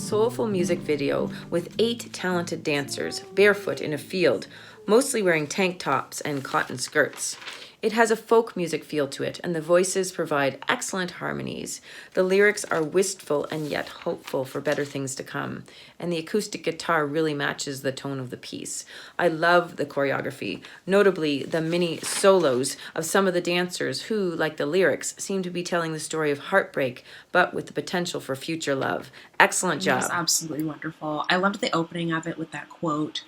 soulful music video with 8 talented dancers barefoot in a field, mostly wearing tank tops and cotton skirts. It has a folk music feel to it, and the voices provide excellent harmonies. The lyrics are wistful and yet hopeful for better things to come, and the acoustic guitar really matches the tone of the piece. I love the choreography, notably the mini solos of some of the dancers who, like the lyrics, seem to be telling the story of heartbreak, but with the potential for future love. Excellent job. It was absolutely wonderful. I loved the opening of it with that quote.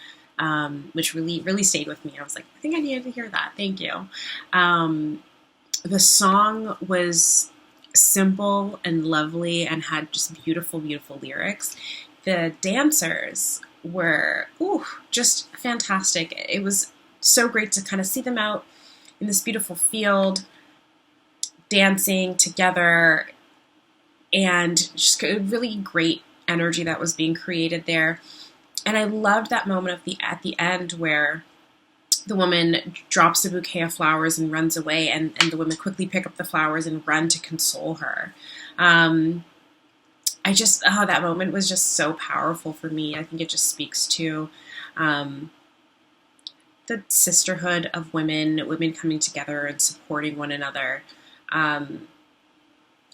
Which really stayed with me. I was like, I think I needed to hear that. Thank you. The song was simple and lovely and had just beautiful lyrics. The dancers were just fantastic. It was so great to kind of see them out in this beautiful field, dancing together, and just a really great energy that was being created there. And I loved that moment at the end where the woman drops a bouquet of flowers and runs away, and the women quickly pick up the flowers and run to console her. That moment was just so powerful for me. I think it just speaks to the sisterhood of women coming together and supporting one another.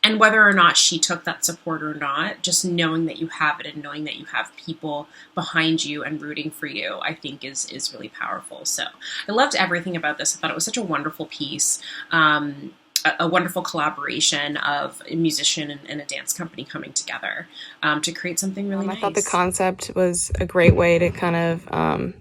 And whether or not she took that support or not, just knowing that you have it and knowing that you have people behind you and rooting for you, I think is really powerful. So I loved everything about this. I thought it was such a wonderful piece, a wonderful collaboration of a musician and a dance company coming together to create something really nice. I thought the concept was a great way to kind of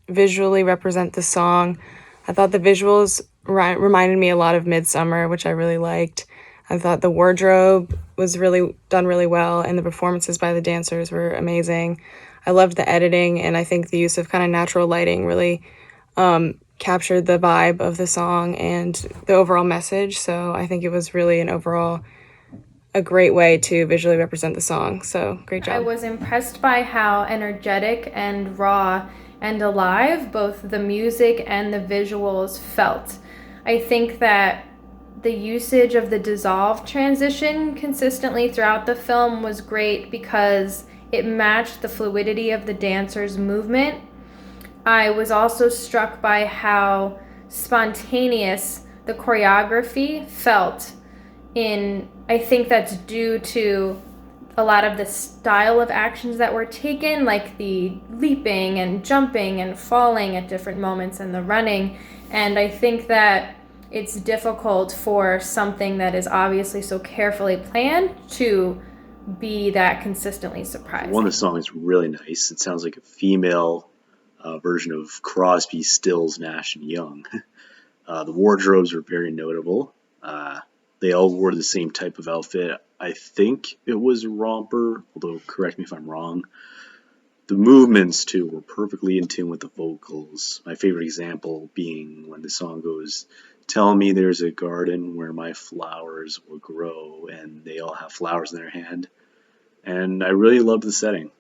visually represent the song. I thought the visuals reminded me a lot of Midsummer, which I really liked. I thought the wardrobe was really done really well, and the performances by the dancers were amazing. I loved the editing, and I think the use of kind of natural lighting really captured the vibe of the song and the overall message. So I think it was really a great way to visually represent the song. So great job. I was impressed by how energetic and raw and alive both the music and the visuals felt. I think that the usage of the dissolve transition consistently throughout the film was great because it matched the fluidity of the dancers' movement. I was also struck by how spontaneous the choreography felt. I think that's due to a lot of the style of actions that were taken, like the leaping and jumping and falling at different moments and the running. And I think that it's difficult for something that is obviously so carefully planned to be that consistently surprising. One of the songs is really nice. It sounds like a female version of Crosby, Stills, Nash & Young. The wardrobes were very notable. They all wore the same type of outfit. I think it was a romper, although correct me if I'm wrong. The movements, too, were perfectly in tune with the vocals. My favorite example being when the song goes, "Tell me there's a garden where my flowers will grow," and they all have flowers in their hand. And I really loved the setting.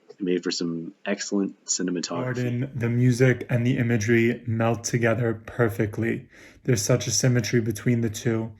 It made for some excellent cinematography. The music and the imagery melt together perfectly. There's such a symmetry between the two.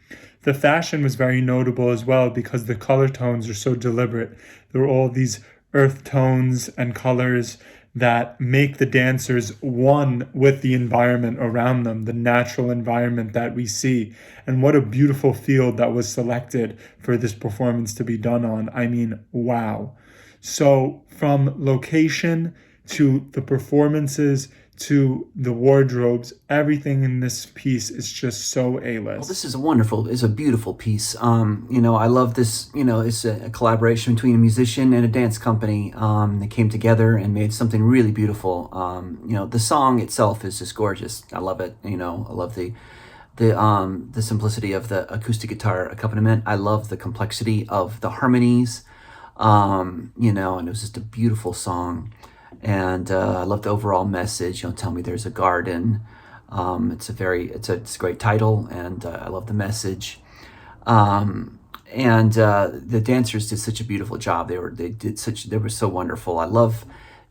The fashion was very notable as well because the color tones are so deliberate. There are all these earth tones and colors that make the dancers one with the environment around them, the natural environment that we see. And what a beautiful field that was selected for this performance to be done on. I mean, wow. So from location to the performances to the wardrobes, everything in this piece is just so A-list. Well, this is a beautiful piece. I love this, it's a collaboration between a musician and a dance company. They came together and made something really beautiful. The song itself is just gorgeous. I love it. I love the simplicity of the acoustic guitar accompaniment. I love the complexity of the harmonies. And it was just a beautiful song. And I love the overall message. Tell me there's a garden. It's a great title, and I love the message. And the dancers did such a beautiful job. They were so wonderful. I love,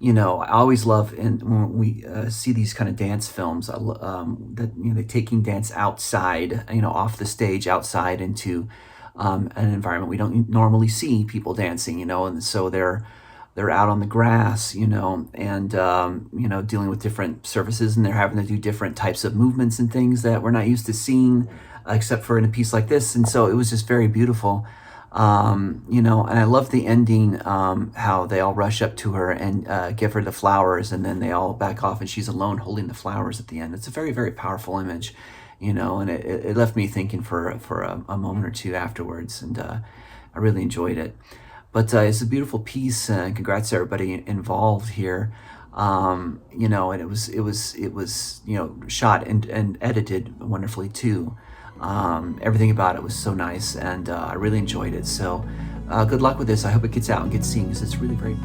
I always love, and when we see these kind of dance films, that they're taking dance outside, off the stage, outside into an environment we don't normally see people dancing, and so they're out on the grass, and dealing with different surfaces, and they're having to do different types of movements and things that we're not used to seeing, except for in a piece like this. And so it was just very beautiful. And I love the ending, how they all rush up to her and give her the flowers, and then they all back off, and she's alone holding the flowers at the end. It's a very, very powerful image, and it left me thinking for a moment or two afterwards, and I really enjoyed it. But it's a beautiful piece, and congrats to everybody involved here. And it was shot and edited wonderfully too. Everything about it was so nice, and I really enjoyed it. So good luck with this. I hope it gets out and gets seen, because it's really great.